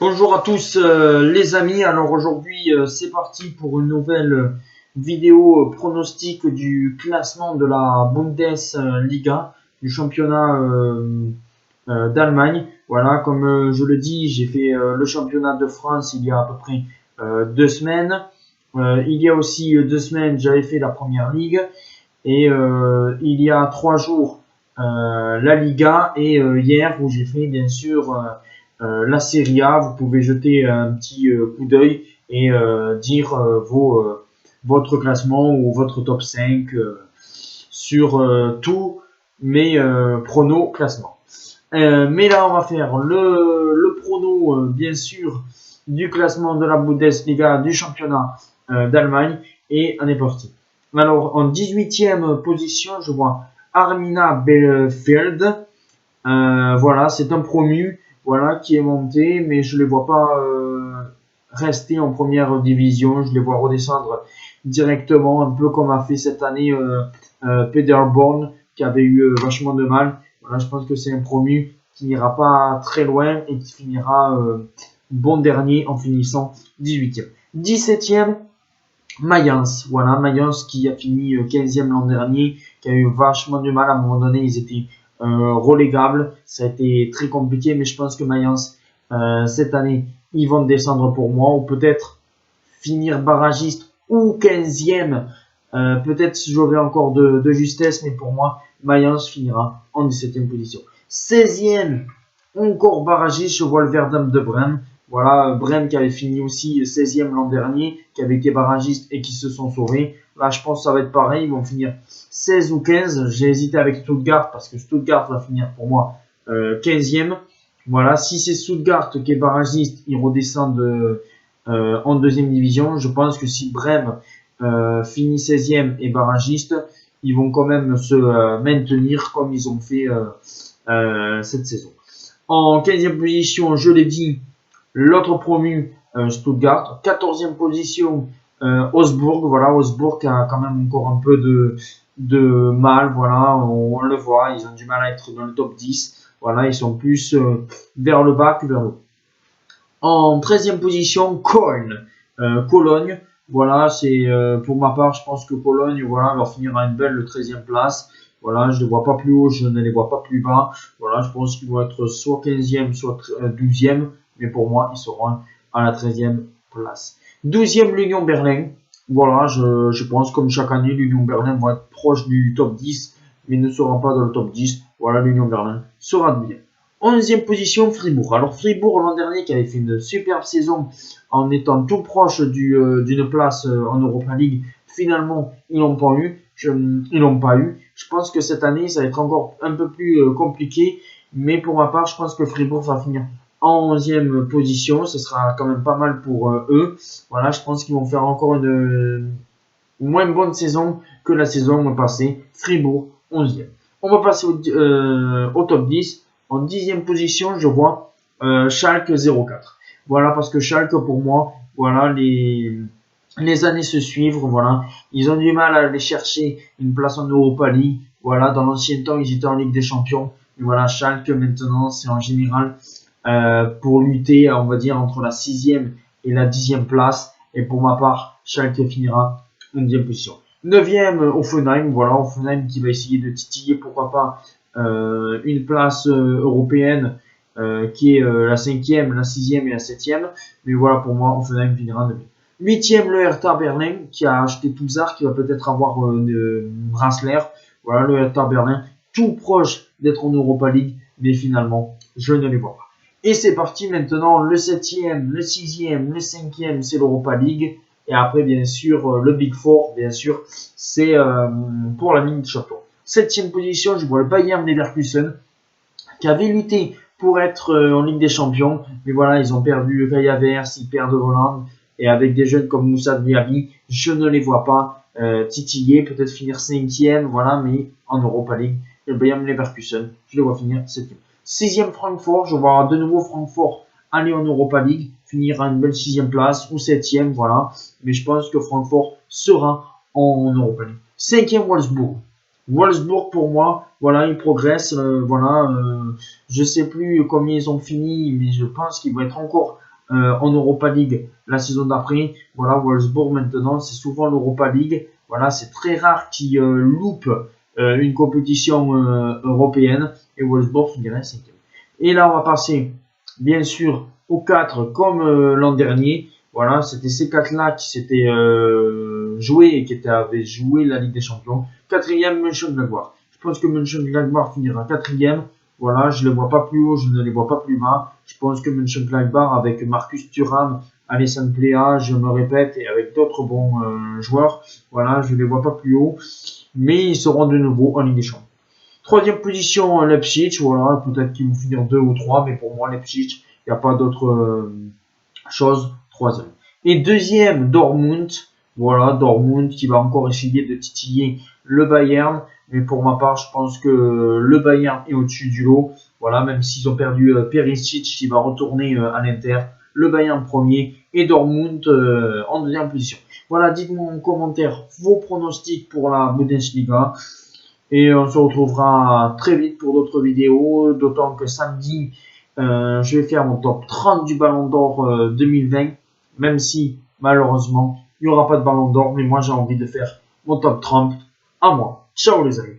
Bonjour à tous les amis, alors aujourd'hui c'est parti pour une nouvelle vidéo pronostic du classement de la Bundesliga, du championnat d'Allemagne. Voilà, comme je le dis, j'ai fait le championnat de France il y a à peu près 2 semaines. Il y a aussi 2 semaines j'avais fait la première ligue et il y a 3 jours la Liga et hier où j'ai fait bien sûr la Serie A. Vous pouvez jeter un petit coup d'œil et dire votre classement ou votre top 5 sur tous mes pronos classements. Mais là, on va faire le prono, bien sûr, du classement de la Bundesliga, du championnat d'Allemagne. Et on est parti. Alors, en 18e position, je vois Armina Bielefeld. Voilà, c'est un promu, voilà, qui est monté, mais je ne les vois pas rester en première division. Je les vois redescendre directement, un peu comme a fait cette année Paderborn, qui avait eu vachement de mal. Voilà, je pense que c'est un promu qui n'ira pas très loin et qui finira bon dernier en finissant 18e. 17e, Mayence. Voilà, Mayence qui a fini 15e l'an dernier, qui a eu vachement de mal. À un moment donné, ils étaient relégables. Ça a été très compliqué, mais je pense que Mayence, cette année, ils vont descendre pour moi, ou peut-être finir barragiste ou 15e. Peut-être j'aurai encore de justesse, mais pour moi, Mayence finira en 17e position. 16e, encore barragiste, je vois le Verdun de Brême. Voilà, Brême qui avait fini aussi 16e l'an dernier, qui avait été barragiste et qui se sont sauvés. Là, je pense que ça va être pareil, ils vont finir 16 ou 15. J'ai hésité avec Stuttgart parce que Stuttgart va finir pour moi 15e. Voilà, si c'est Stuttgart qui est barragiste, ils redescendent en deuxième division. Je pense que si Brême finit 16e et barragiste, ils vont quand même se maintenir comme ils ont fait cette saison. En 15e position, je l'ai dit, l'autre promu, Stuttgart. 14e position, Augsbourg. Voilà, Augsbourg qui a quand même encore un peu de mal. Voilà, on le voit, ils ont du mal à être dans le top 10. Voilà, ils sont plus vers le bas que vers le haut. En 13e position, Cologne. Voilà, c'est pour ma part, je pense que Cologne, voilà, va finir à une belle 13e place. Voilà, je ne les vois pas plus haut, je ne les vois pas plus bas. Voilà, je pense qu'ils vont être soit 15e, soit 12e. Mais pour moi, ils seront à la 13e place. 12e, l'Union Berlin. Voilà, je pense comme chaque année, l'Union Berlin va être proche du top 10, mais ne sera pas dans le top 10. Voilà, l'Union Berlin sera 12e. 11e position, Fribourg. Alors Fribourg, l'an dernier, qui avait fait une superbe saison en étant tout proche d'une place en Europa League, finalement, ils n'ont pas eu. Je pense que cette année, ça va être encore un peu plus compliqué. Mais pour ma part, je pense que Fribourg va finir en 11e position. Ce sera quand même pas mal pour eux. Voilà, je pense qu'ils vont faire encore une moins bonne saison que la saison passée. Fribourg, 11e. On va passer au top 10. En 10e position, je vois Schalke 04. Voilà, parce que Schalke, pour moi, voilà, les années se suivent. Voilà, ils ont du mal à aller chercher une place en Europa League. Voilà, dans l'ancien temps, ils étaient en Ligue des Champions. Mais voilà, Schalke, maintenant, c'est en général pour lutter, on va dire, entre la 6e et la 10e place. Et pour ma part, Schalke finira en 10e position. 9e, Offenheim. Voilà, Offenheim qui va essayer de titiller, pourquoi pas, une place européenne qui est la 5e, la 6e et la 7e. Mais voilà, pour moi, Offenheim finira 9e. 8e, le Hertha Berlin qui a acheté Touzard, qui va peut-être avoir Brassler. Voilà, le Hertha Berlin, tout proche d'être en Europa League, mais finalement, je ne les vois pas. Et c'est parti maintenant, le 7e, le 6e, le 5e, c'est l'Europa League. Et après, bien sûr, le Big Four, bien sûr, c'est pour la Ligue des Champions. 7e position, je vois le Bayern Leverkusen, qui avait lutté pour être en Ligue des Champions. Mais voilà, ils ont perdu Kai Havertz, ils perdent Hollande. Et avec des jeunes comme Moussa Diaby, je ne les vois pas titiller, peut-être finir 5e, voilà, mais en Europa League. Le Bayern Leverkusen, je les vois finir 7e. 6e Francfort, je vois de nouveau Francfort aller en Europa League, finir à une belle 6e place ou 7e, voilà. Mais je pense que Francfort sera en Europa League. 5e Wolfsburg. Wolfsburg pour moi, voilà, ils progressent, voilà. Je sais plus combien ils ont fini, mais je pense qu'ils vont être encore en Europa League la saison d'après. Voilà, Wolfsburg maintenant, c'est souvent l'Europa League. Voilà, c'est très rare qu'ils loupent une compétition européenne. Et Wolfsburg finirait 5e. Et là, on va passer, bien sûr, aux 4 comme l'an dernier. Voilà, c'était ces 4-là qui s'étaient joués et qui avaient joué la Ligue des Champions. 4e, Mönchengladbach. Je pense que Mönchengladbach finira 4e. Voilà, je ne les vois pas plus haut, je ne les vois pas plus bas. Je pense que Mönchengladbach, avec Marcus Thuram, Alessandro Plea, je me répète, et avec d'autres bons joueurs, voilà, je ne les vois pas plus haut. Mais ils seront de nouveau en Ligue des Champions. 3e position, Leipzig. Voilà, peut-être qu'ils vont finir 2 ou 3, mais pour moi, Leipzig, il n'y a pas d'autre chose. 3e. Et 2e, Dortmund. Voilà, Dortmund qui va encore essayer de titiller le Bayern. Mais pour ma part, je pense que le Bayern est au-dessus du lot. Voilà, même s'ils ont perdu Perisic qui va retourner à l'Inter. Le Bayern premier et Dortmund en 2e position. Voilà, dites-moi en commentaire vos pronostics pour la Bundesliga. Et on se retrouvera très vite pour d'autres vidéos. D'autant que samedi, je vais faire mon top 30 du Ballon d'Or 2020. Même si, malheureusement, il n'y aura pas de Ballon d'Or. Mais moi, j'ai envie de faire mon top 30 à moi. Ciao les amis.